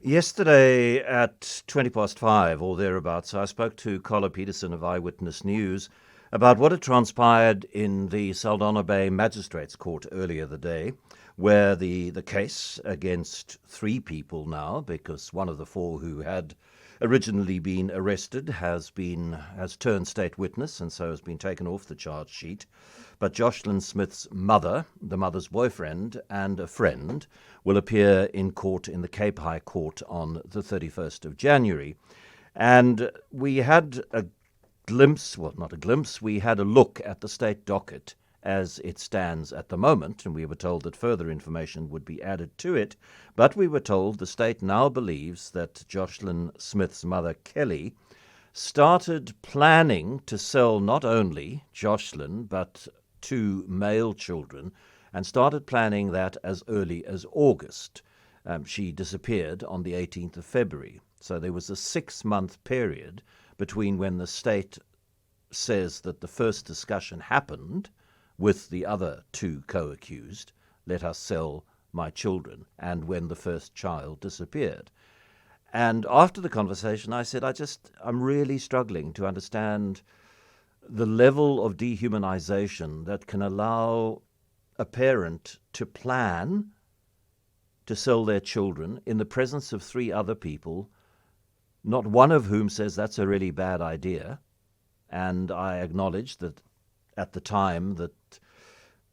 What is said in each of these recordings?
Yesterday at 5:20 or thereabouts, I spoke to Carla Peterson of Eyewitness News about what had transpired in the Saldanha Bay Magistrates Court earlier the day, where the case against three people now, because one of the four who had originally been arrested has turned state witness and so has been taken off the charge sheet. But Joshlin Smith's mother, the mother's boyfriend, and a friend will appear in court in the Cape High Court on the 31st of January. And we had a glimpse, well, not a glimpse, we had a look at the state docket as it stands at the moment, and we were told that further information would be added to it. But we were told the state now believes that Joshlin Smith's mother, Kelly, started planning to sell not only Joshlin, but two male children, and started planning that as early as August. She disappeared on the 18th of February. So there was a 6-month period between when the state says that the first discussion happened with the other two co-accused, let us sell my children, and when the first child disappeared. And after the conversation, I said, I'm really struggling to understand the level of dehumanization that can allow a parent to plan to sell their children in the presence of three other people, not one of whom says that's a really bad idea. And I acknowledge that at the time that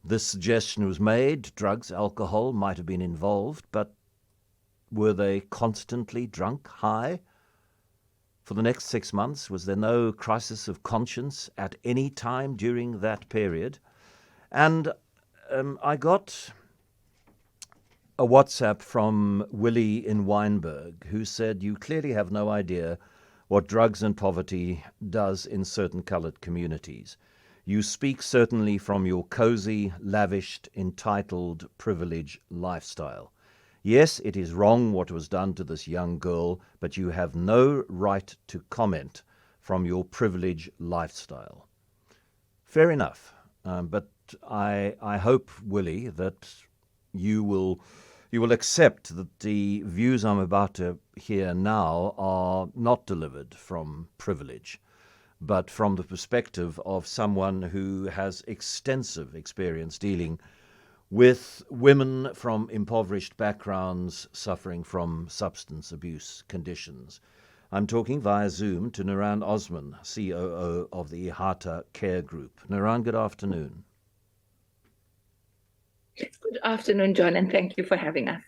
this suggestion was made, drugs, alcohol might have been involved, but were they constantly drunk, high? For the next 6 months, was there no crisis of conscience at any time during that period? And I got a WhatsApp from Willie in Wynberg, who said, you clearly have no idea what drugs and poverty does in certain colored communities. You speak certainly from your cozy, lavished, entitled, privileged lifestyle. Yes, it is wrong what was done to this young girl, but you have no right to comment from your privileged lifestyle. Fair enough. But I hope, Willie, that you will accept that the views I'm about to hear now are not delivered from privilege, but from the perspective of someone who has extensive experience dealing with women from impoverished backgrounds suffering from substance abuse conditions. I'm talking via Zoom to Nuraan Osman, COO of the Ihata Care Group. Nuraan, good afternoon. Good afternoon, John, and thank you for having us.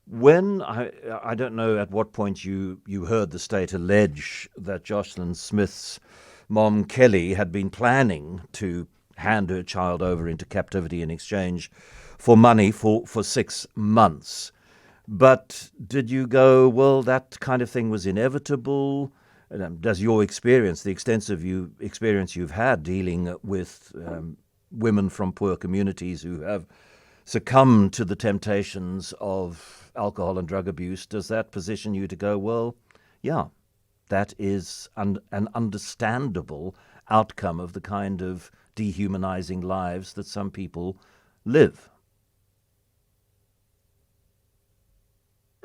When, I don't know at what point you heard the state allege that Joshlin Smith's mom, Kelly, had been planning to hand her child over into captivity in exchange for money for 6 months. But did you go, well, that kind of thing was inevitable? Does your experience, the extensive experience you've had dealing with women from poor communities who have succumbed to the temptations of alcohol and drug abuse, does that position you to go, well, yeah, that is an understandable outcome of the kind of dehumanizing lives that some people live?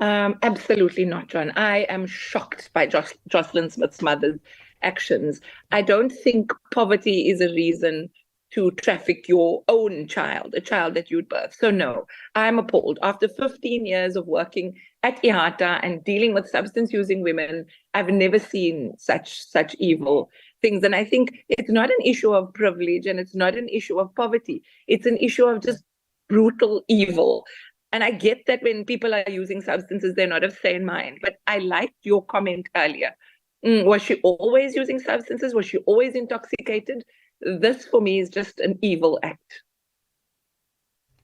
Absolutely not, John. I am shocked by Joshlin Smith's mother's actions. I don't think poverty is a reason to traffic your own child, a child that you'd birth. So no, I'm appalled. After 15 years of working at Ihata and dealing with substance-using women, I've never seen such evil things. And I think it's not an issue of privilege and it's not an issue of poverty. It's an issue of just brutal evil. And I get that when people are using substances, they're not of sane mind. But I liked your comment earlier. Was she always using substances? Was she always intoxicated? This, for me, is just an evil act.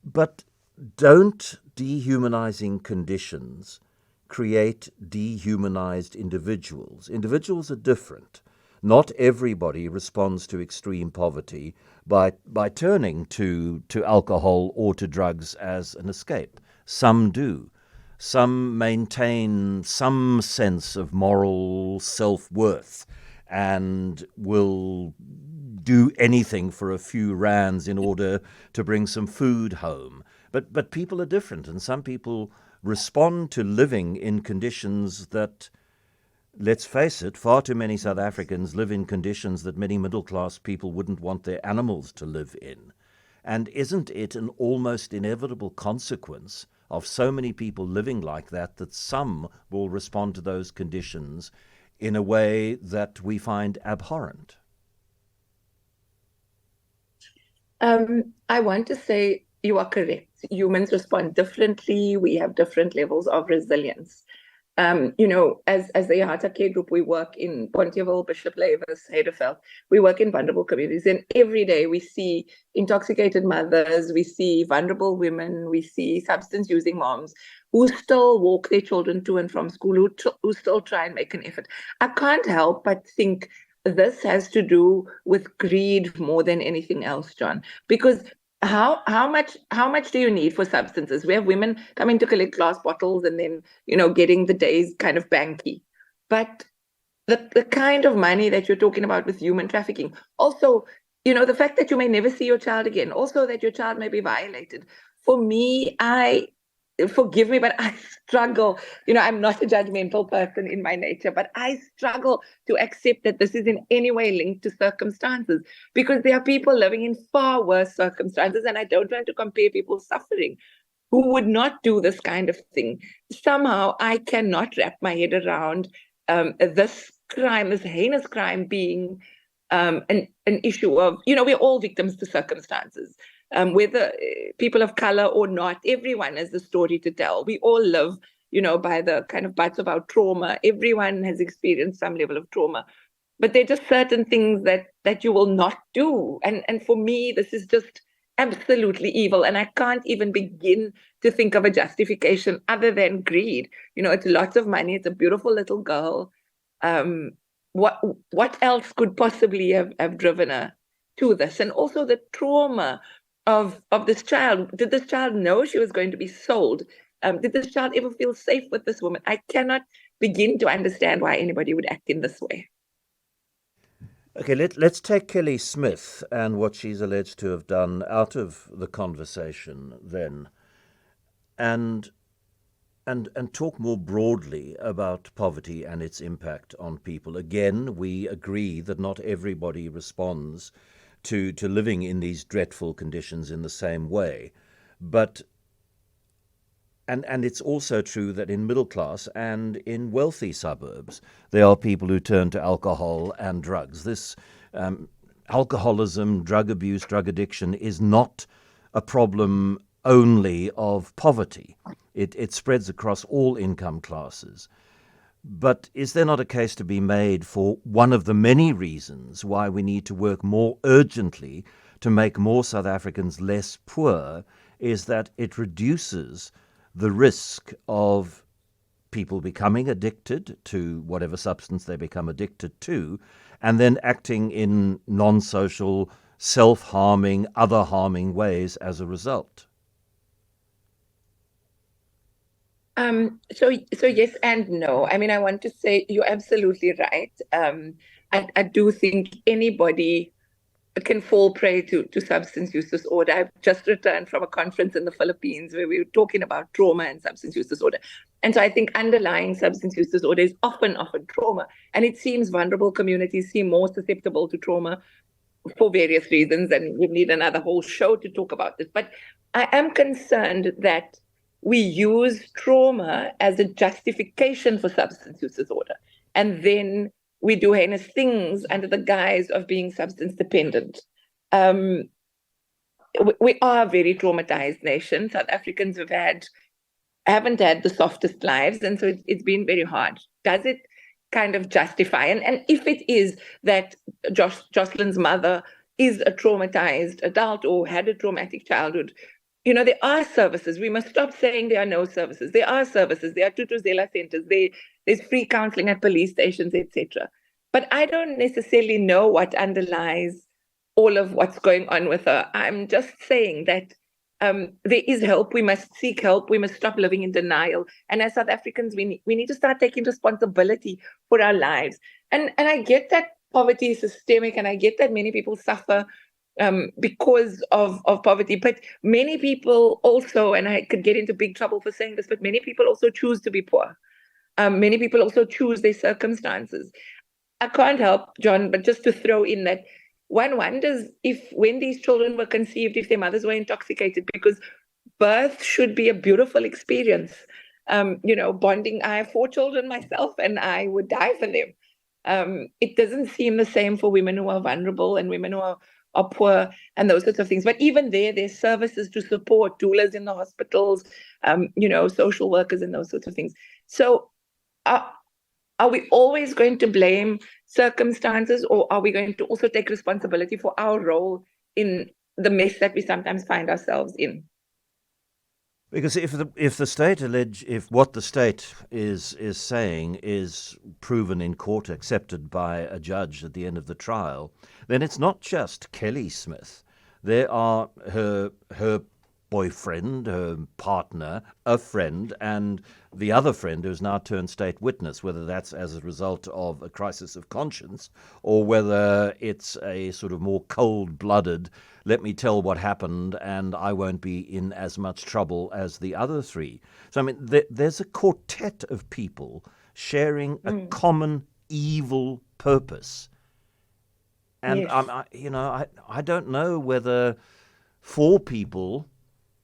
But don't dehumanizing conditions create dehumanized individuals? Individuals are different. Not everybody responds to extreme poverty by turning to alcohol or to drugs as an escape. Some do. Some maintain some sense of moral self-worth and will do anything for a few rands in order to bring some food home. But people are different, and some people respond to living in conditions that, let's face it, far too many South Africans live in conditions that many middle-class people wouldn't want their animals to live in. And isn't it an almost inevitable consequence of so many people living like that, that some will respond to those conditions in a way that we find abhorrent? I want to say you are correct. Humans respond differently. We have different levels of resilience. As the Ihata Care Group, we work in Pontyville, Bishop Lavis, Hedefeld. We work in vulnerable communities, and every day we see intoxicated mothers, we see vulnerable women, we see substance-using moms who still walk their children to and from school, who still try and make an effort. I can't help but think this has to do with greed more than anything else, John, because how much do you need for substances? We have women coming to collect glass bottles and then getting the day's kind of banky. But the kind of money that you're talking about with human trafficking, also, the fact that you may never see your child again, also that your child may be violated. For me, forgive me, but I struggle. I'm not a judgmental person in my nature, but I struggle to accept that this is in any way linked to circumstances, because there are people living in far worse circumstances, and I don't want to compare people's suffering, who would not do this kind of thing. Somehow I cannot wrap my head around this crime, this heinous crime being an issue of, we're all victims to circumstances. Whether people of color or not, everyone has a story to tell. We all live, by the kind of butts of our trauma. Everyone has experienced some level of trauma. But there are just certain things that you will not do. And for me, this is just absolutely evil. And I can't even begin to think of a justification other than greed. It's lots of money. It's a beautiful little girl. What else could possibly have driven her to this? And also the trauma of this child. Did this child know she was going to be sold? Did this child ever feel safe with this woman? I cannot begin to understand why anybody would act in this way. Okay, let's take Kelly Smith and what she's alleged to have done out of the conversation then, and talk more broadly about poverty and its impact on people. Again, we agree that not everybody responds to living in these dreadful conditions in the same way. But and it's also true that in middle class and in wealthy suburbs, there are people who turn to alcohol and drugs. This alcoholism, drug abuse, drug addiction is not a problem only of poverty. It spreads across all income classes. But is there not a case to be made for one of the many reasons why we need to work more urgently to make more South Africans less poor, is that it reduces the risk of people becoming addicted to whatever substance they become addicted to, and then acting in non-social, self-harming, other harming ways as a result? So yes and no. I mean, I want to say you're absolutely right. I do think anybody can fall prey to substance use disorder. I've just returned from a conference in the Philippines where we were talking about trauma and substance use disorder. And so I think underlying substance use disorder is often trauma. And it seems vulnerable communities seem more susceptible to trauma for various reasons. And we need another whole show to talk about this. But I am concerned that we use trauma as a justification for substance use disorder. And then we do heinous things under the guise of being substance dependent. We are a very traumatized nation. South Africans haven't had the softest lives, and so it's been very hard. Does it kind of justify? And if it is that Joshlin's mother is a traumatized adult or had a traumatic childhood, there are services. We must stop saying there are no services. There are services. There are Tutuzela centers. There's free counseling at police stations, etc. But I don't necessarily know what underlies all of what's going on with her. I'm just saying that there is help. We must seek help. We must stop living in denial. And as South Africans, we need to start taking responsibility for our lives. And I get that poverty is systemic, and I get that many people suffer because of poverty. But many people also, and I could get into big trouble for saying this, but many people also choose to be poor. Many people also choose their circumstances. I can't help, John, but just to throw in that one wonders if when these children were conceived, if their mothers were intoxicated, because birth should be a beautiful experience. Bonding. I have 4 children myself, and I would die for them. It doesn't seem the same for women who are vulnerable and women who are poor and those sorts of things. But even there's services to support doulas in the hospitals, social workers and those sorts of things. So are we always going to blame circumstances, or are we going to also take responsibility for our role in the mess that we sometimes find ourselves in? Because if what the state is saying is proven in court, accepted by a judge at the end of the trial, then it's not just Kelly Smith. There are her boyfriend, her partner, a friend, and the other friend who's now turned state witness, whether that's as a result of a crisis of conscience or whether it's a sort of more cold-blooded, let me tell what happened and I won't be in as much trouble as the other 3. So, I mean, there's a quartet of people sharing a common evil purpose. And, Yes. I don't know whether 4 people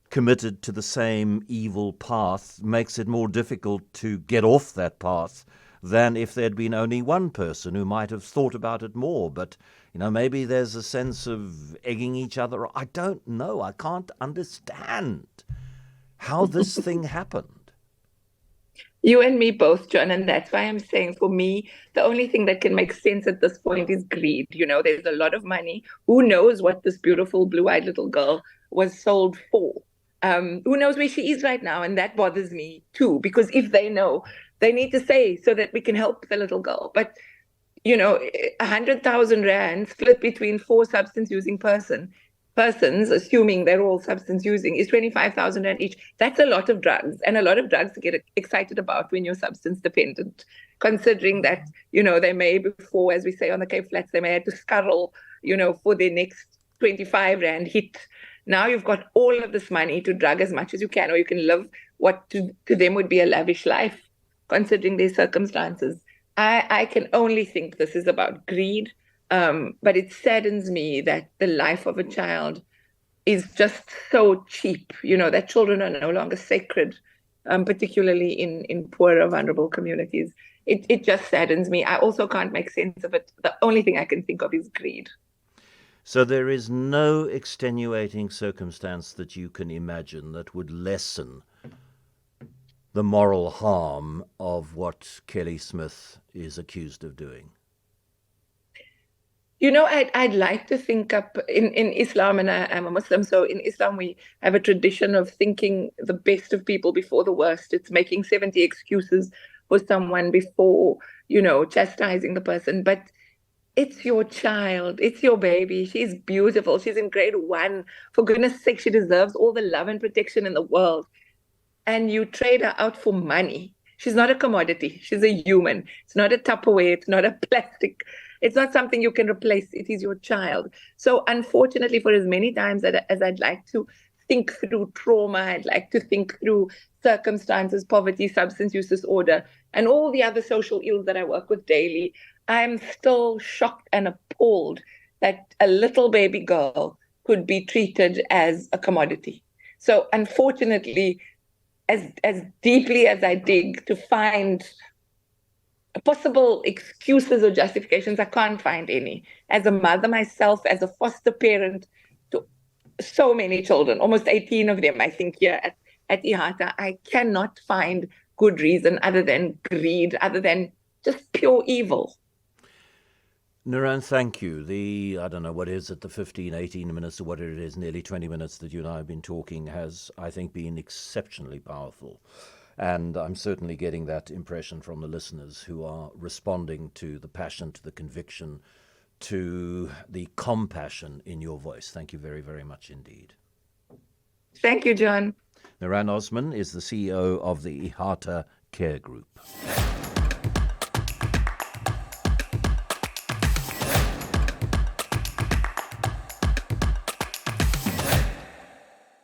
committed to the same evil path makes it more difficult to get off that path than if there'd been only one person who might have thought about it more. But, maybe there's a sense of egging each other. I don't know. I can't understand how this thing happened. You and me both, John, and that's why I'm saying for me, the only thing that can make sense at this point is greed. There's a lot of money. Who knows what this beautiful blue-eyed little girl was sold for? Who knows where she is right now? And that bothers me too, because if they know, they need to say so that we can help the little girl. But 100,000 rand split between 4 substance using persons, assuming they're all substance using, is 25,000 rand each. That's a lot of drugs, and a lot of drugs to get excited about when you're substance dependent, considering that, they may, before, as we say on the Cape Flats, they may have to scuttle, for their next 25 rand hit. Now you've got all of this money to drug as much as you can, or you can live what to them would be a lavish life, considering their circumstances. I can only think this is about greed, but it saddens me that the life of a child is just so cheap, that children are no longer sacred, particularly in poorer, vulnerable communities. It just saddens me. I also can't make sense of it. The only thing I can think of is greed. So there is no extenuating circumstance that you can imagine that would lessen the moral harm of what Kelly Smith is accused of doing. I'd like to think up in Islam, and I'm a Muslim, so in Islam we have a tradition of thinking the best of people before the worst. It's making 70 excuses for someone before, chastising the person. But it's your child. It's your baby. She's beautiful. She's in grade 1. For goodness sake, she deserves all the love and protection in the world. And you trade her out for money. She's not a commodity. She's a human. It's not a Tupperware. It's not a plastic. It's not something you can replace. It is your child. So unfortunately, for as many times as I'd like to think through trauma, I'd like to think through circumstances, poverty, substance use disorder, and all the other social ills that I work with daily, I'm still shocked and appalled that a little baby girl could be treated as a commodity. So unfortunately, as deeply as I dig to find possible excuses or justifications, I can't find any. As a mother myself, as a foster parent to so many children, almost 18 of them, I think, here at Ihata, I cannot find good reason other than greed, other than just pure evil. Nuraan, thank you. I don't know, what is it, the 15, 18 minutes or whatever it is, nearly 20 minutes that you and I have been talking has, I think, been exceptionally powerful. And I'm certainly getting that impression from the listeners who are responding to the passion, to the conviction, to the compassion in your voice. Thank you very, very much indeed. Thank you, John. Nuraan Osman is the CEO of the Ihata Care Group.